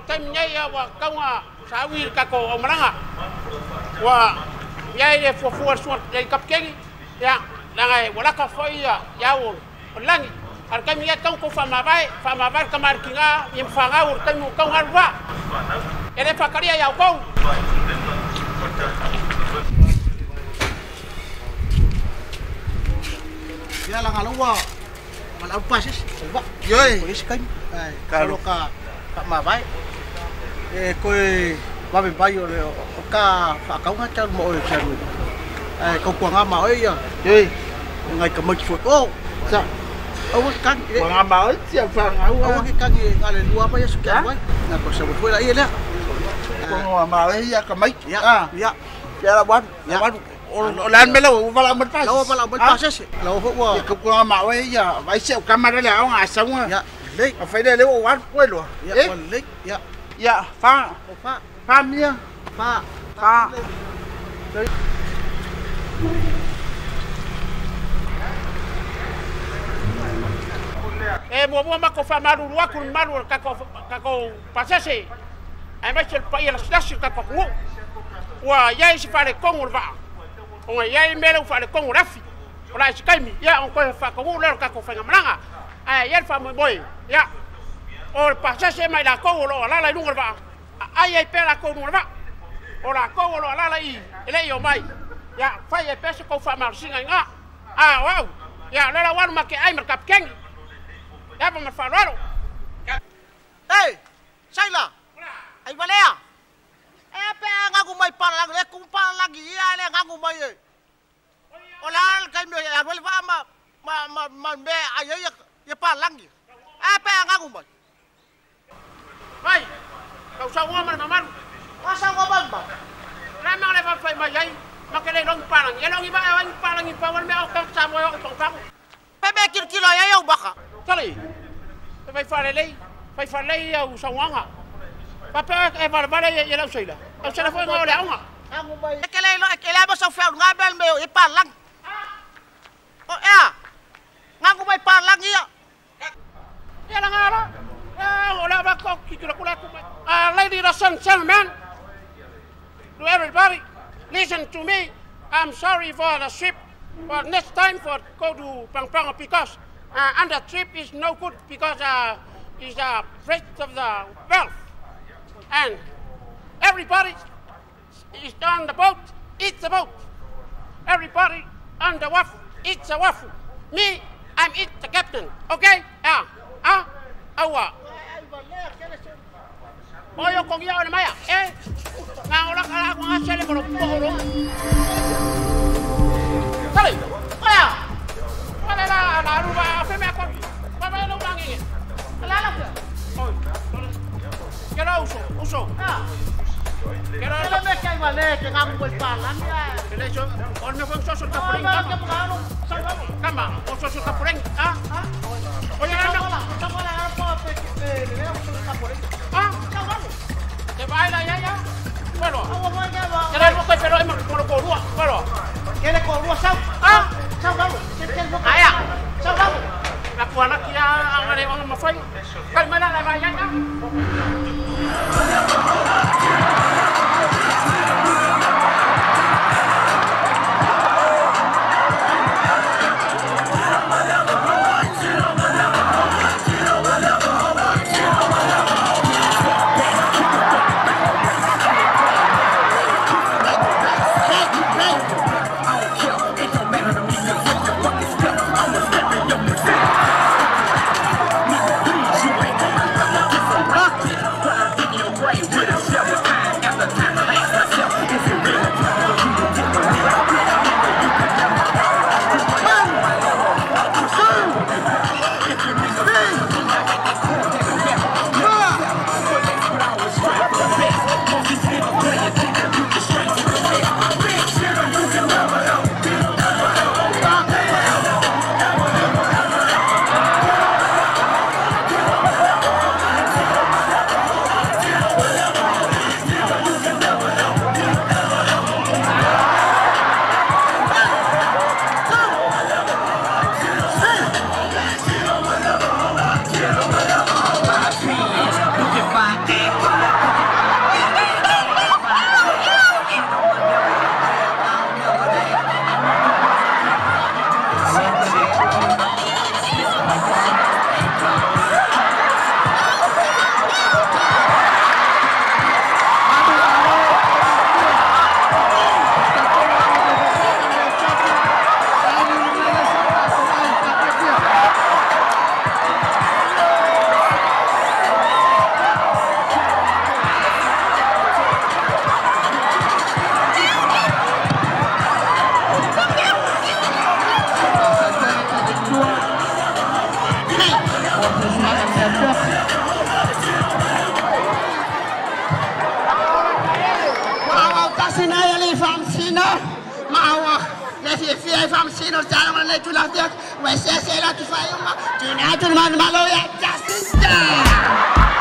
time ya wa kaunga sawi ka ko omaranga wa ya ile fofua suat dai kapkengi ya langai wala ka foi ya o langi al kami ya kau ko fama vai kamar kinga yim fanga ur kami kau harwa ele fakaria ya ko ya langalawa malau pasis ba yoi pois kan kalau ka mavai koi ba ben pai o ka kau ngacha mo e charu ko kuanga ma oi ya yoi ngai ka mo fo o sa o kan kuanga ma oi sia fa ngau o ki kan ngale lua pa ya suka wai na ko sa foi la ia kuanga ma oi ya ka mai ya ya la ban ya ban lan melo wala mo pas wala mo pas lo ho wa ko ko ma we ya vai se camera le a nga sa nga ya le a fai le o wa ko lo ya ko le ya ya fa mia fa mo ma ko fa maru wa kun maru ka ko pasase ai vai se pa ia la stasio ka ko wa ya se fa le kongo va o ia mele fa le kongo rafi ola se kaimi ya on ko fa ko le ka ko fa ngamanga ai ia fa mo boy ya o pasase mai la ko lo la lunga va ai pela ko lunga va ora ko lo la i ele yo mai ya fa ia pese ko fa mar singa nga wow ya la wan ma ke ai mer kapkeng ya pa ma fa raro hey saila ai valea pe ngaku mai palang le kung palang ia le ngaku mai olal kai me ya wel va ma be ai ya palang pe ngaku mai vai kau sa wa man maman asa wa ban ba la ma le va fai mai ai ma ke le long palang ya long iba ai palang i pawal me ka sa mo yo tong pang pe be kilo ya yo baka tali pe fai le ya u sa wanga papa e vale ya la usaila o se la foi ngao le aunga angu mai ke le ba sa fa ngabel me e palang o ngangu mai palang ia ya la ngala o la ba ko ki kula ladies and gentlemen, to everybody, listen to me. I'm sorry for the trip, but next time for go to Pampanga because and the trip is no good because it's the rest of the wealth. And everybody is on the boat, it's a boat. Everybody on the waffle, it's a waffle. Me, I'm the captain, okay? Oyo kong yaw na maya, Nangulak ala ko nga siya le polo. Sali, kaya! Wala na, aruba, afeme ako. Babay na umangin. Alalap ya? Oy, kaya uso. Kaya me kaya wale, kaya nga mo palang ya. Kaya so, on me fong sosol kapuring kama. Kama, o sosol kapuring, Oye, ¿te baila ya? Bueno, ¿quieres lo que pero es más como corúa? Bueno, ¿quieres corúa sao? Sao vamos. Sao vamos. La cuana aquí a le vamos a fai. Calma la vaya ya. With a 7 times. ai whamasino sana mana nei tula fiak. Wai se la tu whai uma. Tu nā tu mana malo ya justice.